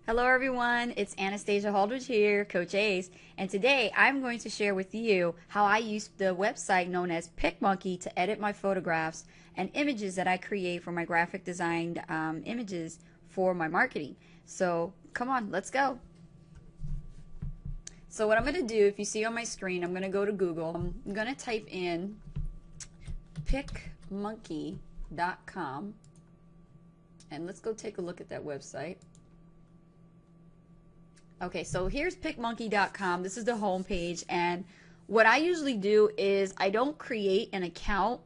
Hello everyone, it's Anastasia Holdridge here, Coach Ace, and today I'm going to share with you how I use the website known as PicMonkey to edit my photographs and images that I create for my graphic designed images for my marketing. So come on, let's go. So what I'm going to do, if you see on my screen, I'm going to go to Google. I'm going to type in PicMonkey.com and let's go take a look at that website. Okay, so here's PicMonkey.com. This is the home page, and what I usually do is I don't create an account.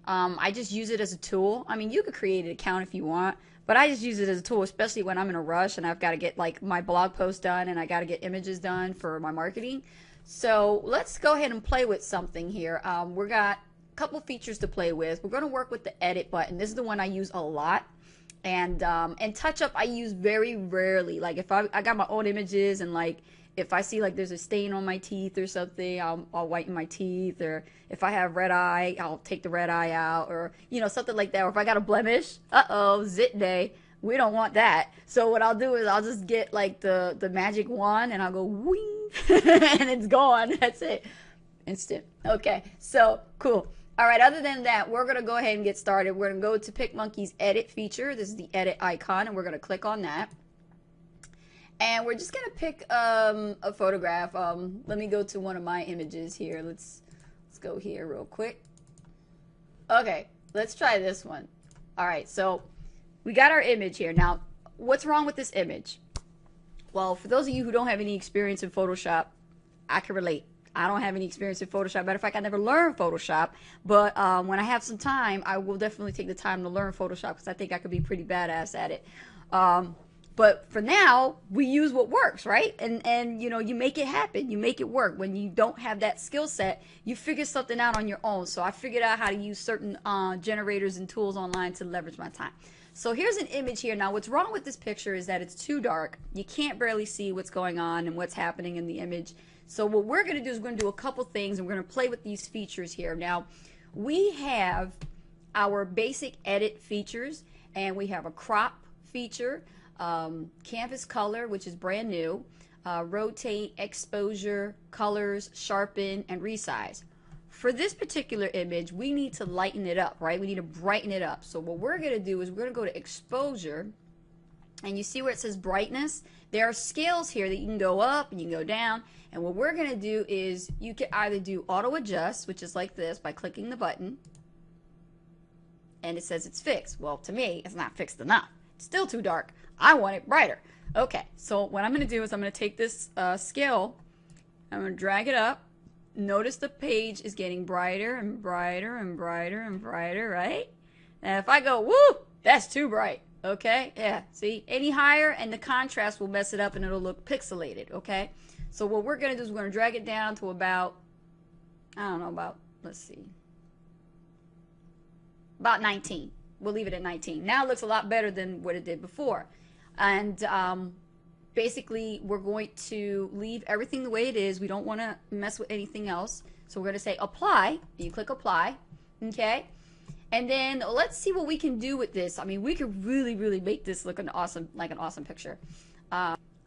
I just use it as a tool. I mean, you could create an account if you want, but I just use it as a tool, especially when I'm in a rush and I've got to get like my blog post done and I got to get images done for my marketing. So let's go ahead and play with something here. We got a couple features to play with. We're going to work with the edit button. This is the one I use a lot. And touch up I use very rarely. Like if I got my own images, and like if I see like there's a stain on my teeth or something, I'll whiten my teeth. Or if I have red eye, I'll take the red eye out, or you know, something like that. Or if I got a blemish, zit day, we don't want that. So what I'll do is I'll just get like the magic wand and I'll go wing and it's gone. That's it, instant. Okay, so cool. All right, other than that, we're going to go ahead and get started. We're going to go to PicMonkey's edit feature. This is the edit icon, and we're going to click on that. And we're just going to pick a photograph. Let me go to one of my images here. Let's go here real quick. Okay, let's try this one. All right, so we got our image here. Now, what's wrong with this image? Well, for those of you who don't have any experience in Photoshop, I can relate. I don't have any experience in Photoshop. Matter of fact, I never learned Photoshop. But when I have some time, I will definitely take the time to learn Photoshop because I think I could be pretty badass at it. But for now, we use what works, right? And you know, you make it happen. You make it work. When you don't have that skill set, you figure something out on your own. So I figured out how to use certain generators and tools online to leverage my time. So here's an image here. Now, what's wrong with this picture is that it's too dark. You can't barely see what's going on and what's happening in the image. So what we're going to do is we're going to do a couple things, and we're going to play with these features here. Now, we have our basic edit features, and we have a crop feature, canvas color, which is brand new, rotate, exposure, colors, sharpen, and resize. For this particular image, we need to lighten it up, right? We need to brighten it up. So what we're going to do is we're going to go to exposure, and you see where it says brightness? There are scales here that you can go up and you can go down. And what we're going to do is you can either do auto adjust, which is like this, by clicking the button. And it says it's fixed. Well, to me, it's not fixed enough. It's still too dark. I want it brighter. Okay, so what I'm going to do is I'm going to take this scale. I'm going to drag it up. Notice the page is getting brighter and brighter and brighter and brighter, right? And if I go, woo, that's too bright. Okay, yeah, see, any higher and the contrast will mess it up and it'll look pixelated, okay? So what we're going to do is we're going to drag it down to about, I don't know, about, let's see, about 19. We'll leave it at 19. Now it looks a lot better than what it did before. And basically, we're going to leave everything the way it is. We don't want to mess with anything else. So we're going to say apply. You click apply, okay? And then let's see what we can do with this. I mean, we could really, really make this look like an awesome picture.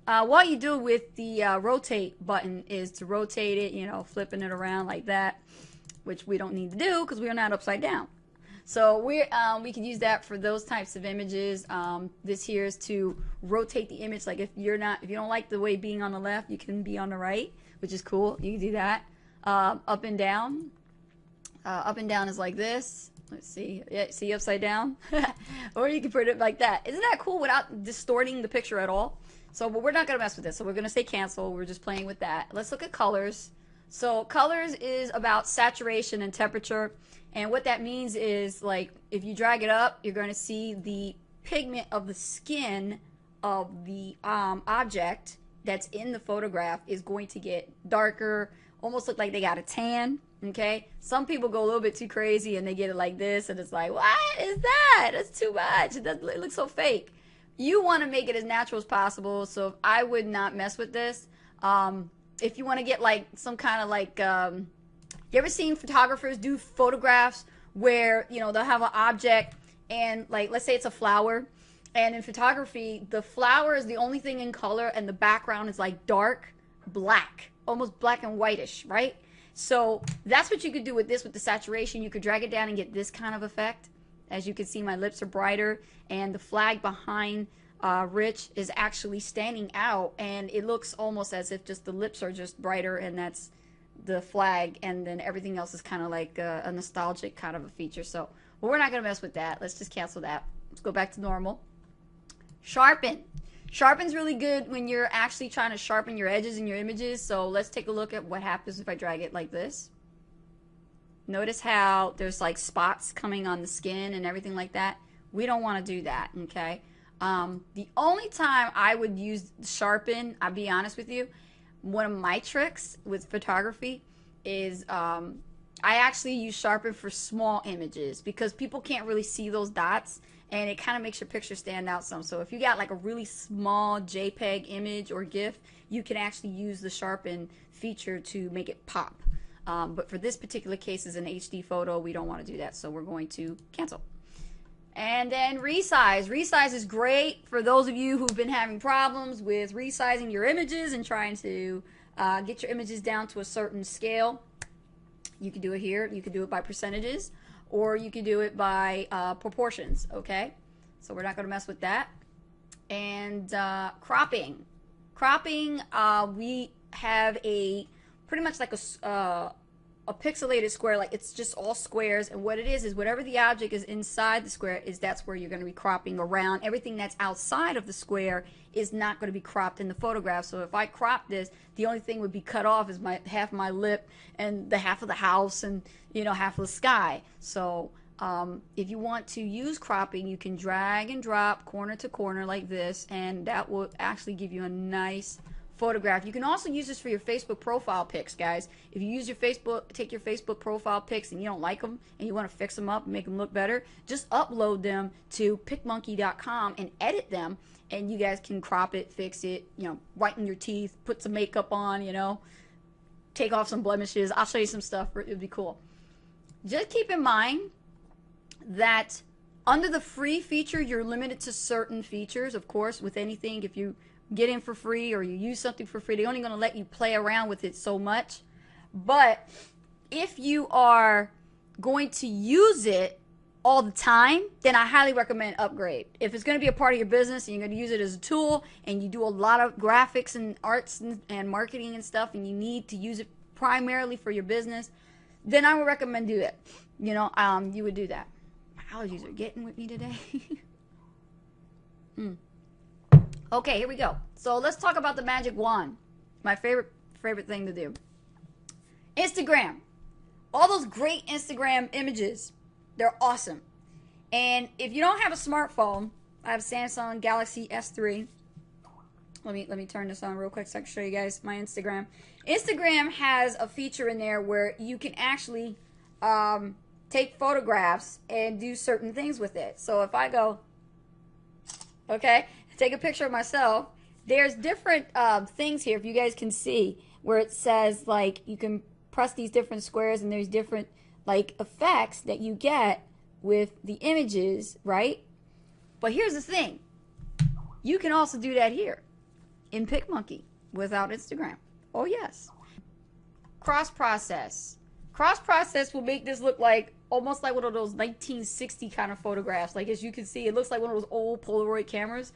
What you do with the rotate button is to rotate it, you know, flipping it around like that, which we don't need to do because we are not upside down. So we can use that for those types of images. This here is to rotate the image. Like if you don't like the way being on the left, you can be on the right, which is cool. You can do that. Up and down. Up and down is like this. Let's see. Yeah, see upside down? Or you can put it like that. Isn't that cool without distorting the picture at all? So, but we're not going to mess with this. So we're going to say cancel. We're just playing with that. Let's look at colors. So colors is about saturation and temperature. And what that means is, like, if you drag it up, you're going to see the pigment of the skin of the object that's in the photograph is going to get darker, almost look like they got a tan. Okay, some people go a little bit too crazy and they get it like this, and it's like, what is that? That's too much. It looks so fake. You want to make it as natural as possible, so I would not mess with this. If you want to get like some kind of like, you ever seen photographers do photographs where, you know, they'll have an object and like, let's say it's a flower, And in photography, the flower is the only thing in color, and the background is like dark black, almost black and whitish, right? So that's what you could do with this, with the saturation. You could drag it down and get this kind of effect. As you can see, my lips are brighter, and the flag behind Rich is actually standing out, and it looks almost as if just the lips are just brighter, and that's the flag, and then everything else is kind of like a nostalgic kind of a feature. So well, we're not going to mess with that. Let's just cancel that. Let's go back to normal. Sharpen. Sharpen's really good when you're actually trying to sharpen your edges in your images. So let's take a look at what happens if I drag it like this. Notice how there's like spots coming on the skin and everything like that. We don't want to do that, okay? The only time I would use Sharpen, I'll be honest with you, one of my tricks with photography is I actually use Sharpen for small images because people can't really see those dots, and it kind of makes your picture stand out some. So if you got like a really small JPEG image or GIF, you can actually use the Sharpen feature to make it pop. But for this particular case, as an HD photo, we don't want to do that, so we're going to cancel. And then Resize. Resize is great for those of you who've been having problems with resizing your images and trying to get your images down to a certain scale. You can do it here. You can do it by percentages, or you can do it by proportions, okay? So we're not going to mess with that. And cropping. Cropping, we have a pretty much like a pixelated square, like it's just all squares, and what it is whatever the object is inside the square that's where you're going to be cropping around. Everything that's outside of the square is not going to be cropped in the photograph. So if I crop this, the only thing would be cut off is half my lip and the half of the house and, you know, half of the sky. So if you want to use cropping, you can drag and drop corner to corner like this, and that will actually give you a nice photograph. You can also use this for your Facebook profile pics, guys. If you use your take your Facebook profile pics and you don't like them and you want to fix them up and make them look better, just upload them to PicMonkey.com and edit them, and you guys can crop it, fix it, you know, whiten your teeth, put some makeup on, you know, take off some blemishes. I'll show you some stuff. It would be cool. Just keep in mind that under the free feature, you're limited to certain features. Of course, with anything, if you get in for free or you use something for free, they're only going to let you play around with it so much. But if you are going to use it all the time, then I highly recommend upgrade. If it's going to be a part of your business and you're going to use it as a tool, and you do a lot of graphics and arts and marketing and stuff, and you need to use it primarily for your business, then I would recommend do it. You know, you would do that. My allergies are getting with me today. Okay, here we go. So let's talk about the magic wand. My favorite thing to do. Instagram. All those great Instagram images, they're awesome. And if you don't have a smartphone, I have Samsung Galaxy S3. Let me turn this on real quick so I can show you guys my Instagram. Instagram has a feature in there where you can actually take photographs and do certain things with it. So if I go, okay, take a picture of myself, there's different things here, if you guys can see, where it says like you can press these different squares and there's different like effects that you get with the images, right? But here's the thing, you can also do that here in PicMonkey without Instagram. Oh yes. Cross process. Cross process will make this look like almost like one of those 1960 kind of photographs. Like, as you can see, it looks like one of those old Polaroid cameras.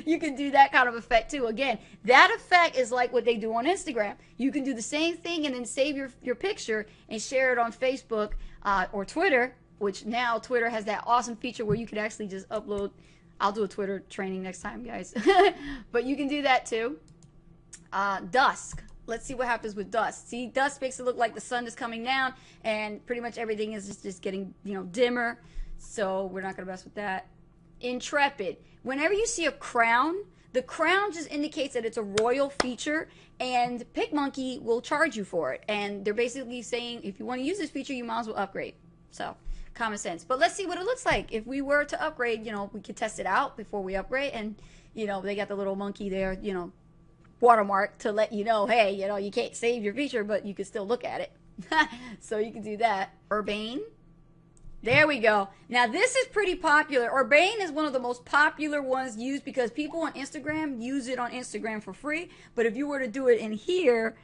You can do that kind of effect too. Again, that effect is like what they do on Instagram. You can do the same thing and then save your picture and share it on Facebook or Twitter, which now Twitter has that awesome feature where you can actually just upload. I'll do a Twitter training next time, guys. But you can do that too. Dusk. Let's see what happens with Dusk. See, Dusk makes it look like the sun is coming down, and pretty much everything is just getting, you know, dimmer. So we're not going to mess with that. Intrepid. Whenever you see a crown, the crown just indicates that it's a royal feature, and PicMonkey will charge you for it. And they're basically saying, if you want to use this feature, you might as well upgrade. So, common sense. But let's see what it looks like. If we were to upgrade, you know, we could test it out before we upgrade. And, you know, they got the little monkey there, you know, watermark to let you know, hey, you know, you can't save your feature, but you can still look at it. So you can do that. Bane. There we go. Now this is pretty popular, or Bane is one of the most popular ones used because people on Instagram use it on Instagram for free. But if you were to do it in here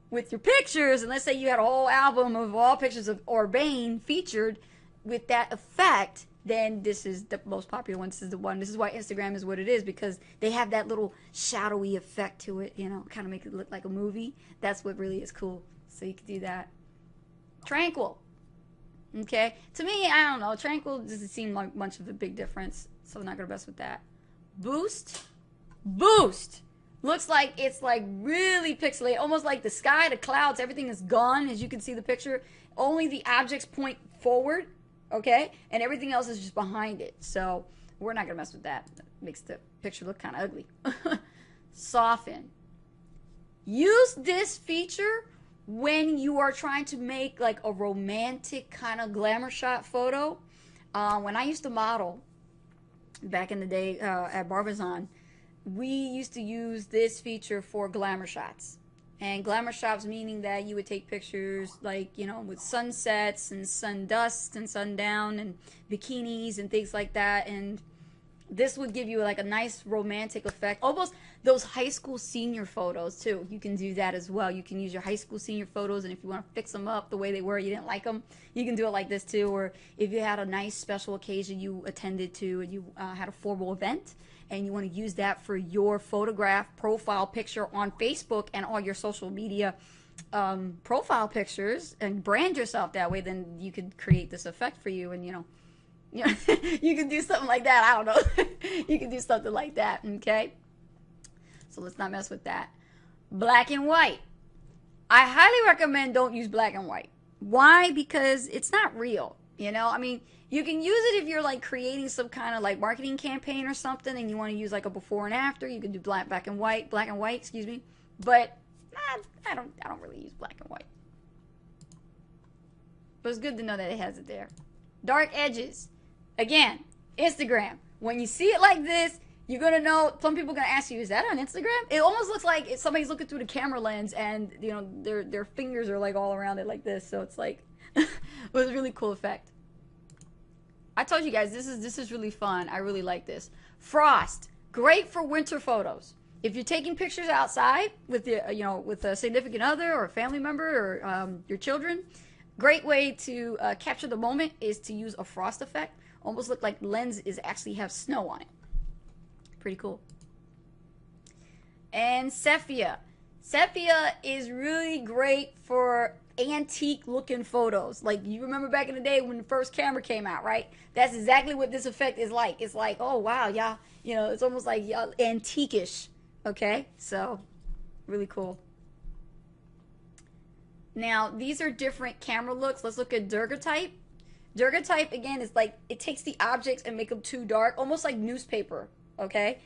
with your pictures, and let's say you had a whole album of all pictures of Bane featured with that effect, then this is the most popular one. This is the one. This is why Instagram is what it is, because they have that little shadowy effect to it, you know, kind of make it look like a movie. That's what really is cool. So you can do that. Tranquil. Okay, to me, I don't know. Tranquil doesn't seem like much of a big difference, so I'm not gonna mess with that. Boost, looks like it's like really pixelated, almost like the sky, the clouds, everything is gone. As you can see the picture, only the objects point forward, okay, and everything else is just behind it. So we're not gonna mess with that. That makes the picture look kind of ugly. Soften. Use this feature when you are trying to make like a romantic kind of glamour shot photo. When I used to model back in the day at Barbizon, we used to use this feature for glamour shots. And glamour shots meaning that you would take pictures like, you know, with sunsets and sun dust and sundown and bikinis and things like that. And this would give you like a nice romantic effect. Almost those high school senior photos too. You can do that as well. You can use your high school senior photos, and if you want to fix them up the way they were, you didn't like them, you can do it like this too. Or if you had a nice special occasion you attended to, and you had a formal event, and you want to use that for your photograph profile picture on Facebook and all your social media profile pictures, and brand yourself that way, then you could create this effect for you. And you know, you can do something like that. I don't know. You can do something like that, okay? So let's not mess with that. Black and white. I highly recommend don't use black and white. Why? Because it's not real, you know? I mean, you can use it if you're like creating some kind of like marketing campaign or something and you want to use like a before and after. You can do black and white, excuse me. But I don't really use black and white. But it's good to know that it has it there. Dark edges. Again, Instagram. When you see it like this, you're going to know, some people are going to ask you, is that on Instagram? It almost looks like somebody's looking through the camera lens and, you know, their fingers are like all around it like this. So it's like, it was a really cool effect. I told you guys, this is really fun. I really like this. Frost. Great for winter photos. If you're taking pictures outside with the, you know, with a significant other or a family member or your children, great way to capture the moment is to use a frost effect. Almost look like the lens is actually have snow on it. Pretty cool. And Sofia. Sofia is really great for antique looking photos. Like, you remember back in the day when the first camera came out, right? That's exactly what this effect is like. It's like, oh wow, y'all, you know, it's almost like antique-ish. Okay, so really cool. Now, these are different camera looks. Let's look at Durga type. Durga type, again, is like, it takes the objects and make them too dark, almost like newspaper, okay?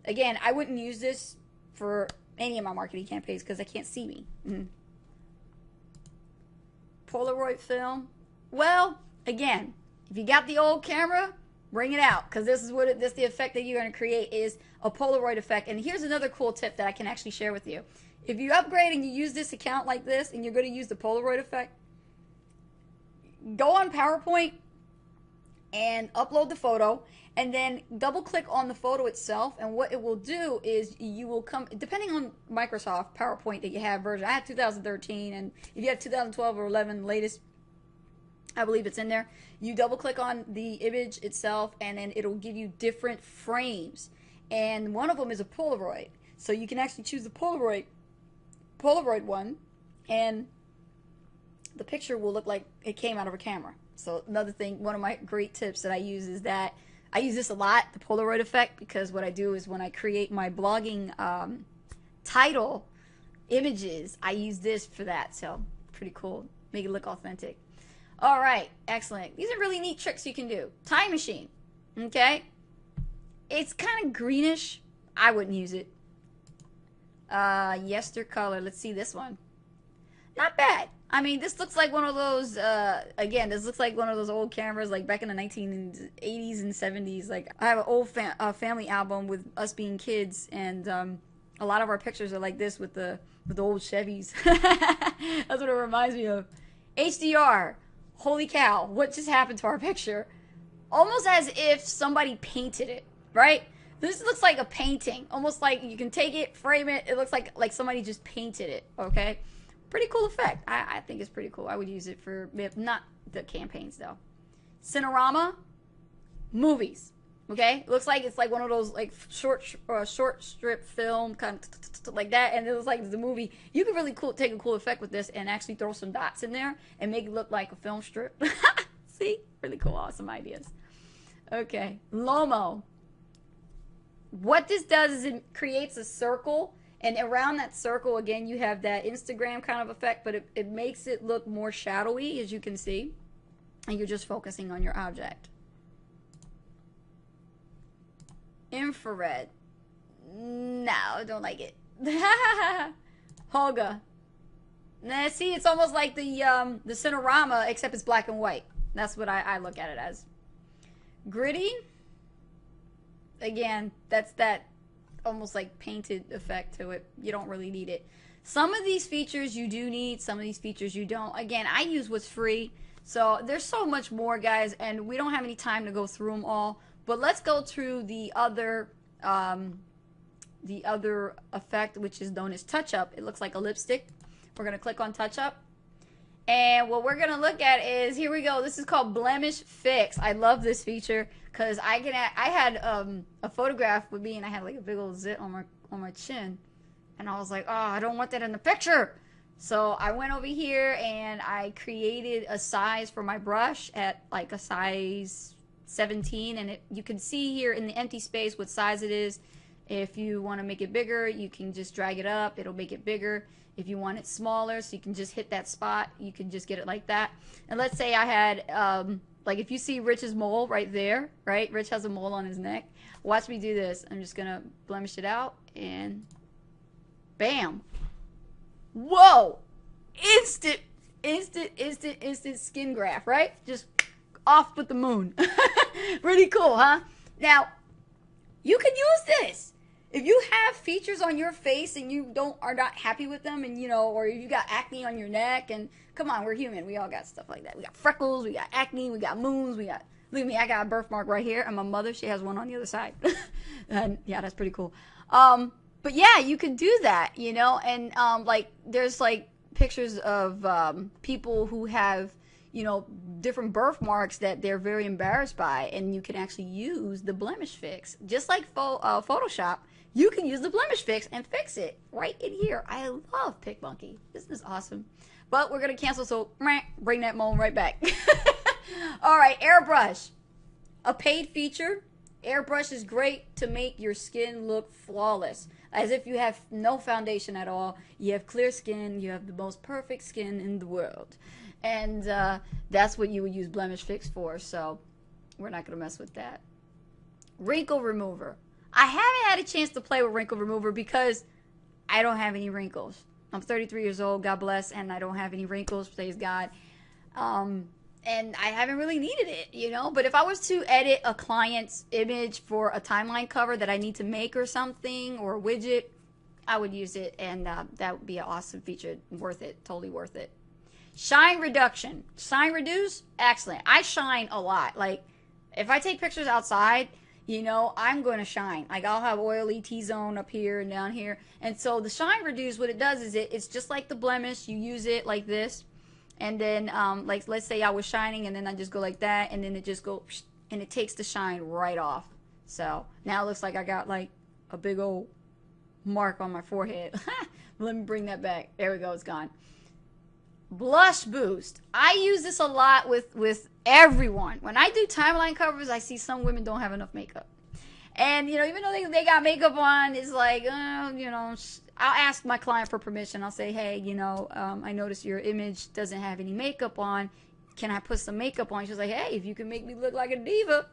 Again, I wouldn't use this for any of my marketing campaigns because I can't see me. Polaroid film. Well, again, if you got the old camera, bring it out, because this is the effect that you're going to create is a Polaroid effect. And here's another cool tip that I can actually share with you. If you upgrade and you use this account like this and you're going to use the Polaroid effect, go on PowerPoint and upload the photo and then double click on the photo itself, and what it will do is you will come, depending on Microsoft PowerPoint that you have version. I have 2013, and if you have 2012 or 11 latest, I believe it's in there. You double click on the image itself and then it'll give you different frames, and one of them is a Polaroid, so you can actually choose the Polaroid one, and the picture will look like it came out of a camera. So another thing, one of my great tips that I use is that I use this a lot, the Polaroid effect, because what I do is when I create my blogging title images, I use this for that. So pretty cool. Make it look authentic. All right, excellent. These are really neat tricks you can do. Time machine, okay? It's kind of greenish. I wouldn't use it. Yester Color. Let's see this one. Not bad. I mean, this looks like one of those, again, this looks like one of those old cameras, like back in the 1980s and 70s. Like, I have an old family album with us being kids, and a lot of our pictures are like this with the old Chevys. That's what it reminds me of. HDR. Holy cow, what just happened to our picture? Almost as if somebody painted it, right? This looks like a painting. Almost like you can take it, frame it. It looks like somebody just painted it, okay? Pretty cool effect. I think it's pretty cool. I would use it for, not the campaigns though. Cinerama, movies, okay? It looks like it's like one of those like short strip film kind of like that, and it looks like the movie. You can really take a cool effect with this and actually throw some dots in there and make it look like a film strip. See? Really cool, awesome ideas. Okay, Lomo. What this does is it creates a circle, and around that circle, again, you have that Instagram kind of effect, but it makes it look more shadowy, as you can see, and you're just focusing on your object. Infrared. No, I don't like it. Holga. Now, see, it's almost like the Cinerama, except it's black and white. That's what I look at it as. Gritty. Again, that's that almost like painted effect to it. You don't really need it. Some of these features you do need, some of these features you don't. Again, I use what's free. So there's so much more, guys, and we don't have any time to go through them all. But let's go through the other effect, which is known as touch up. It looks like a lipstick. We're gonna click on touch up. And what we're gonna look at is, here we go. This is called Blemish Fix. I love this feature because I had a photograph with me, and I had like a big old zit on my chin, and I was like, oh, I don't want that in the picture. So I went over here and I created a size for my brush at like a size 17, and you can see here in the empty space what size it is. If you want to make it bigger, you can just drag it up. It'll make it bigger. If you want it smaller, so you can just hit that spot, you can just get it like that. And let's say I had, like if you see Rich's mole right there, right? Rich has a mole on his neck. Watch me do this. I'm just going to blemish it out and bam. Whoa! Instant skin graft, right? Just off with the moon. Pretty cool, huh? Now, you can use this. If you have features on your face and you are not happy with them, and or you got acne on your neck, and come on, we're human. We all got stuff like that. We got freckles, we got acne, we got moons, look at me, I got a birthmark right here, and my mother, she has one on the other side. And yeah, that's pretty cool. But yeah, you could do that, and like there's like pictures of people who have different birthmarks that they're very embarrassed by, and you can actually use the Blemish Fix. Just like Photoshop, you can use the Blemish Fix and fix it right in here. I love PicMonkey. This is awesome. But we're going to cancel, so bring that mole right back. All right, Airbrush. A paid feature. Airbrush is great to make your skin look flawless. As if you have no foundation at all. You have clear skin. You have the most perfect skin in the world. And that's what you would use Blemish Fix for, so we're not going to mess with that. Wrinkle Remover. I haven't had a chance to play with Wrinkle Remover because I don't have any wrinkles. I'm 33 years old, God bless, and I don't have any wrinkles, praise God. And I haven't really needed it, But if I was to edit a client's image for a timeline cover that I need to make or something, or a widget, I would use it, and that would be an awesome feature. Worth it, totally worth it. Shine reduction. Shine reduce, excellent. I shine a lot. Like, if I take pictures outside, I'm going to shine. Like, I'll have oily T-zone up here and down here. And so the shine reduce, what it does is it's just like the blemish. You use it like this. And then, like, let's say I was shining, and then I just go like that, and then it just goes, and it takes the shine right off. So now it looks like I got, like, a big old mark on my forehead. Let me bring that back. There we go. It's gone. Blush boost. I use this a lot with everyone. When I do timeline covers, I see some women don't have enough makeup. And, even though they got makeup on, it's like, I'll ask my client for permission. I'll say, hey, I noticed your image doesn't have any makeup on. Can I put some makeup on? She's like, hey, if you can make me look like a diva,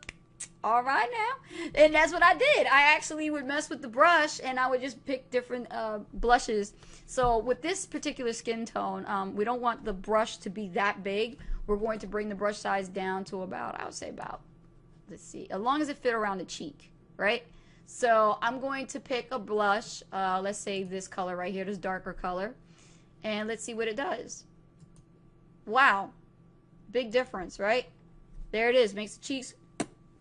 all right now. And that's what I did. I actually would mess with the brush, and I would just pick different blushes. So with this particular skin tone, we don't want the brush to be that big. We're going to bring the brush size down to about, I would say about, let's see, as long as it fit around the cheek, right? So I'm going to pick a blush, let's say this color right here, this darker color, and let's see what it does. Wow. Big difference, right? There it is. Makes the cheeks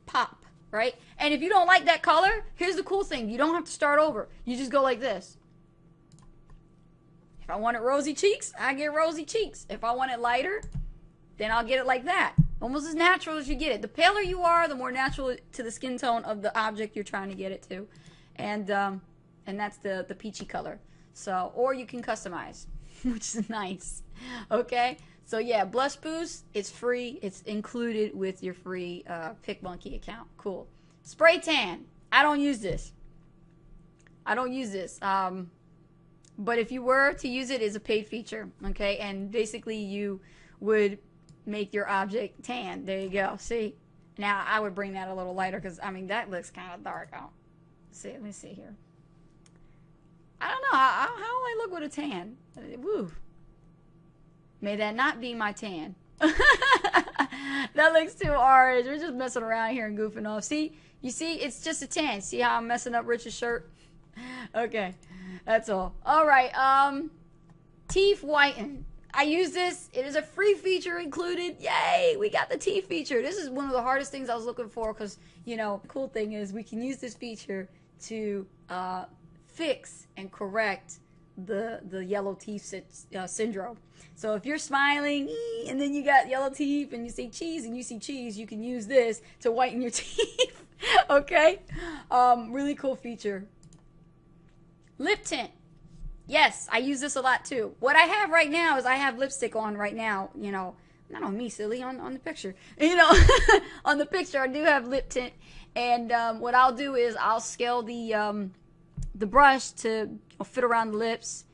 pop, right? And if you don't like that color, here's the cool thing. You don't have to start over. You just go like this. If I wanted rosy cheeks, I get rosy cheeks. If I want it lighter, then I'll get it like that. Almost as natural as you get it. The paler you are, the more natural to the skin tone of the object you're trying to get it to. And that's the peachy color. So, or you can customize, which is nice. Okay? So yeah, Blush Boost, it's free. It's included with your free PicMonkey account. Cool. Spray Tan. I don't use this. I don't use this. But if you were to use it, it's a paid feature. Okay? And basically you would make your object tan. There you go. See? Now, I would bring that a little lighter because, I mean, that looks kind of dark. Oh, see, let me see here. I don't know. How do I look with a tan? Woo. May that not be my tan. That looks too orange. We're just messing around here and goofing off. See? You see? It's just a tan. See how I'm messing up Rich's shirt? Okay. That's all. All right. Teeth Whiten. I use this. It is a free feature included. Yay! We got the teeth feature. This is one of the hardest things I was looking for because, you know, the cool thing is we can use this feature to fix and correct the yellow teeth syndrome. So if you're smiling and then you got yellow teeth and you say cheese and you see cheese, you can use this to whiten your teeth. Okay? Really cool feature. Lip tint. Yes, I use this a lot too. What I have right now is I have lipstick on right now, you know, not on me, silly, on the picture. You know, on the picture I do have lip tint. And what I'll do is I'll scale the brush to fit around the lips.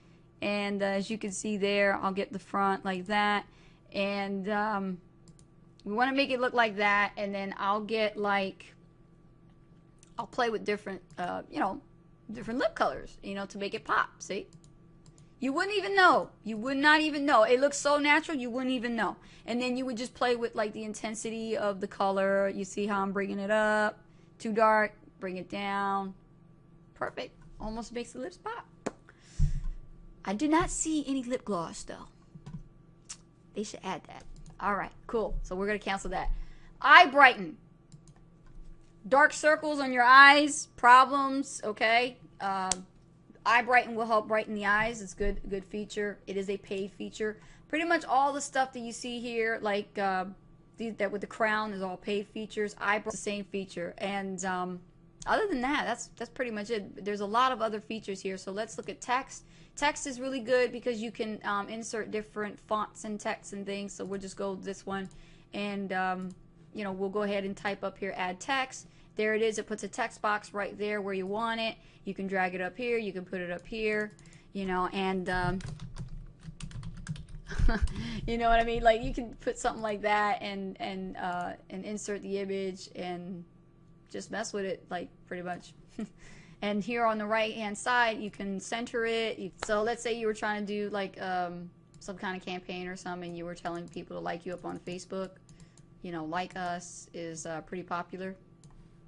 And as you can see there, I'll get the front like that. And we want to make it look like that. And then I'll get like, I'll play with different, you know, different lip colors, you know, to make it pop, see? You wouldn't even know. You would not even know. It looks so natural, you wouldn't even know. And then you would just play with like the intensity of the color. You see how I'm bringing it up. Too dark, bring it down. Perfect. Almost makes the lips pop. I do not see any lip gloss though. They should add that. All right, cool. So we're going to cancel that. Eye brighten. Dark circles on your eyes, problems, okay? Eye brighten will help brighten the eyes. It's good feature. It is a paid feature. Pretty much all the stuff that you see here, like that with the crown, is all paid features. Eye brighten, the same feature. And other than that, that's pretty much it. There's a lot of other features here. So let's look at text. Text is really good because you can insert different fonts and text and things. So we'll just go with this one, and you know, we'll go ahead and type up here, add text. There it is. It puts a text box right there where you want it. You can drag it up here. You can put it up here, you know, and you know what I mean? Like you can put something like that and insert the image and just mess with it, like pretty much. And here on the right hand side, you can center it. So let's say you were trying to do like some kind of campaign or something, and you were telling people to like you up on Facebook. You know, like us is pretty popular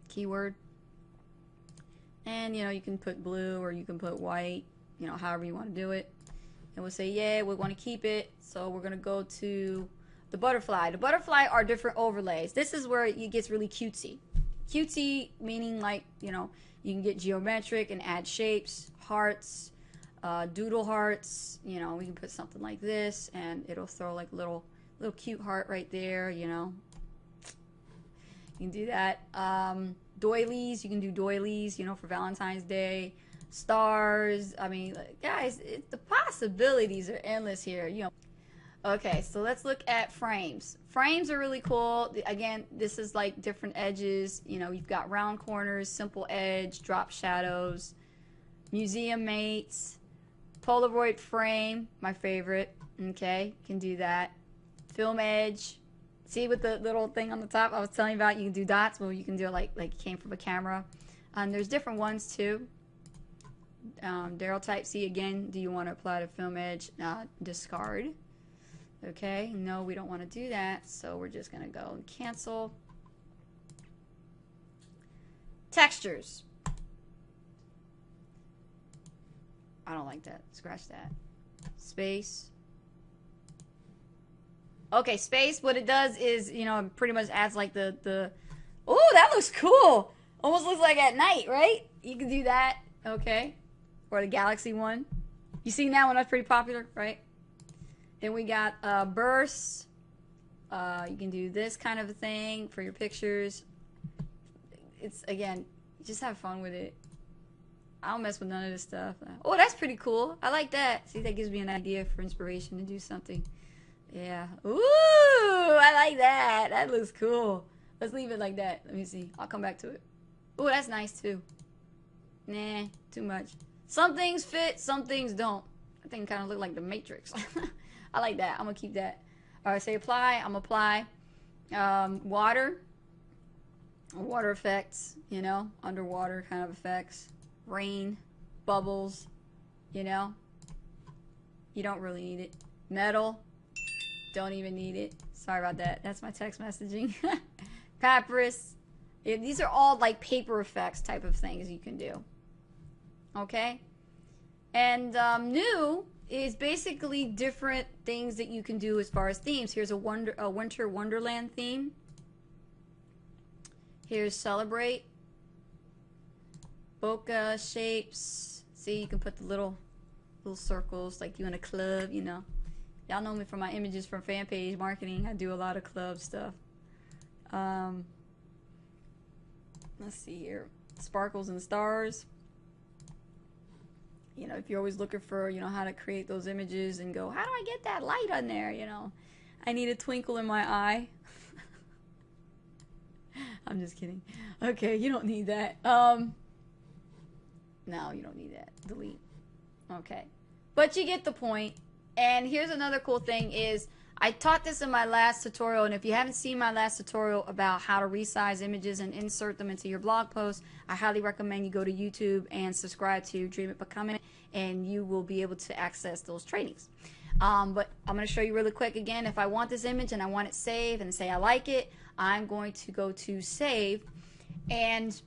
keyword. And, you know, you can put blue or you can put white, you know, however you want to do it. And we'll say, yeah, we want to keep it. So we're going to go to the butterfly. The butterfly are different overlays. This is where it gets really cutesy. Cutesy meaning like, you know, you can get geometric and add shapes, hearts, doodle hearts. You know, we can put something like this and it'll throw like a little cute heart right there, you know. You can do that. Doilies, you can do doilies, you know, for Valentine's Day. Stars, I mean, guys, the possibilities are endless here, you know. Okay, so let's look at frames. Frames are really cool. Again, this is like different edges. You know, you've got round corners, simple edge, drop shadows, museum mates, Polaroid frame, my favorite. Okay, can do that. Film edge. See with the little thing on the top I was telling you about, you can do dots. Well, you can do it like it came from a camera. There's different ones too. Daryl type C again. Do you want to apply to film edge? Discard. Okay, no, we don't want to do that, so we're just gonna go and cancel. Textures. I don't like that. Scratch that. Space. Okay, space, what it does is, you know, it pretty much adds like the oh, that looks cool. Almost looks like at night, right? You can do that, okay? Or the galaxy one. You seen that one? That's pretty popular, right? Then we got bursts. You can do this kind of a thing for your pictures. It's, again, just have fun with it. I don't mess with none of this stuff. Oh, that's pretty cool. I like that. See, that gives me an idea for inspiration to do something. Yeah. Ooh, I like that. That looks cool. Let's leave it like that. Let me see. I'll come back to it. Ooh, that's nice too. Nah, too much. Some things fit, some things don't. I think it kind of look like the Matrix. I like that. I'm going to keep that. All right, say apply. I'm apply. Water. Water effects, you know, underwater kind of effects. Rain, bubbles, you know. You don't really need it. Metal. Don't even need it. Sorry about that. That's my text messaging. Papyrus. Yeah, these are all like paper effects type of things you can do. Okay? And new is basically different things that you can do as far as themes. Here's a winter wonderland theme. Here's celebrate. Bokeh shapes. See, you can put the little circles like you in a club, you know. Y'all know me from my images from fan page marketing. I do a lot of club stuff. Let's see here. Sparkles and stars. You know, if you're always looking for, you know, how to create those images and go, how do I get that light on there, you know? I need a twinkle in my eye. I'm just kidding. Okay, you don't need that. No, you don't need that. Delete. Okay. But you get the point. And here's another cool thing is, I taught this in my last tutorial, and if you haven't seen my last tutorial about how to resize images and insert them into your blog post, I highly recommend you go to YouTube and subscribe to Dream It Become It, and you will be able to access those trainings. But I'm going to show you really quick again. If I want this image and I want it saved and say I like it, I'm going to go to save, and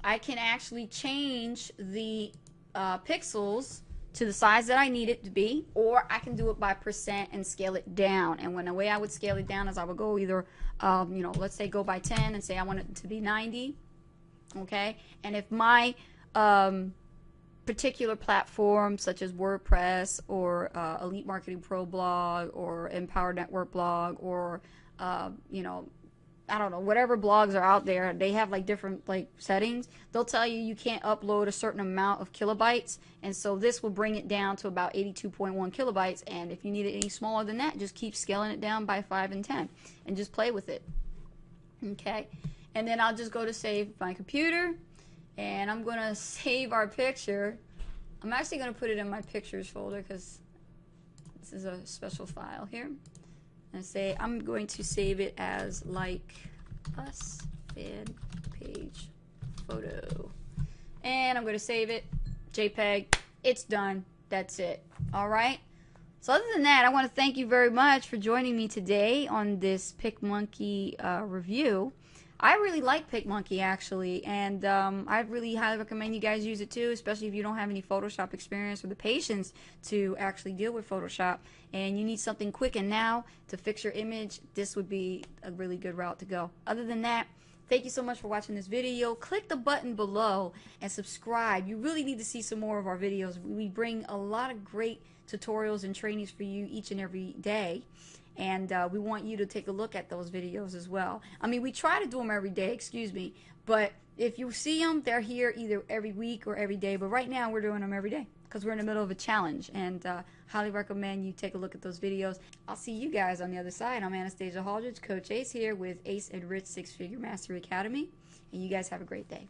I can actually change the pixels to the size that I need it to be, or I can do it by percent and scale it down. And the way I would scale it down is I would go either, you know, let's say go by 10 and say I want it to be 90, okay? And if my particular platform, such as WordPress or Elite Marketing Pro blog or Empower Network blog or, you know, I don't know, whatever blogs are out there, they have like different like settings. They'll tell you you can't upload a certain amount of kilobytes, and so this will bring it down to about 82.1 kilobytes, and if you need it any smaller than that, just keep scaling it down by 5 and 10 and just play with it. Okay, and then I'll just go to save my computer, and I'm going to save our picture. I'm actually going to put it in my pictures folder because this is a special file here. And say I'm going to save it as like us fan page photo, and I'm going to save it JPEG. It's done. That's it. All right, so other than that, I want to thank you very much for joining me today on this PicMonkey review. I really like PicMonkey actually, and I really highly recommend you guys use it too, especially if you don't have any Photoshop experience or the patience to actually deal with Photoshop and you need something quick and now to fix your image. This would be a really good route to go. Other than that, thank you so much for watching this video. Click the button below and subscribe. You really need to see some more of our videos. We bring a lot of great tutorials and trainings for you each and every day. And we want you to take a look at those videos as well. I mean, we try to do them every day, excuse me. But if you see them, they're here either every week or every day. But right now, we're doing them every day because we're in the middle of a challenge. And highly recommend you take a look at those videos. I'll see you guys on the other side. I'm Anastasia Haldridge, Coach Ace here with Ace and Rich Six Figure Mastery Academy. And you guys have a great day.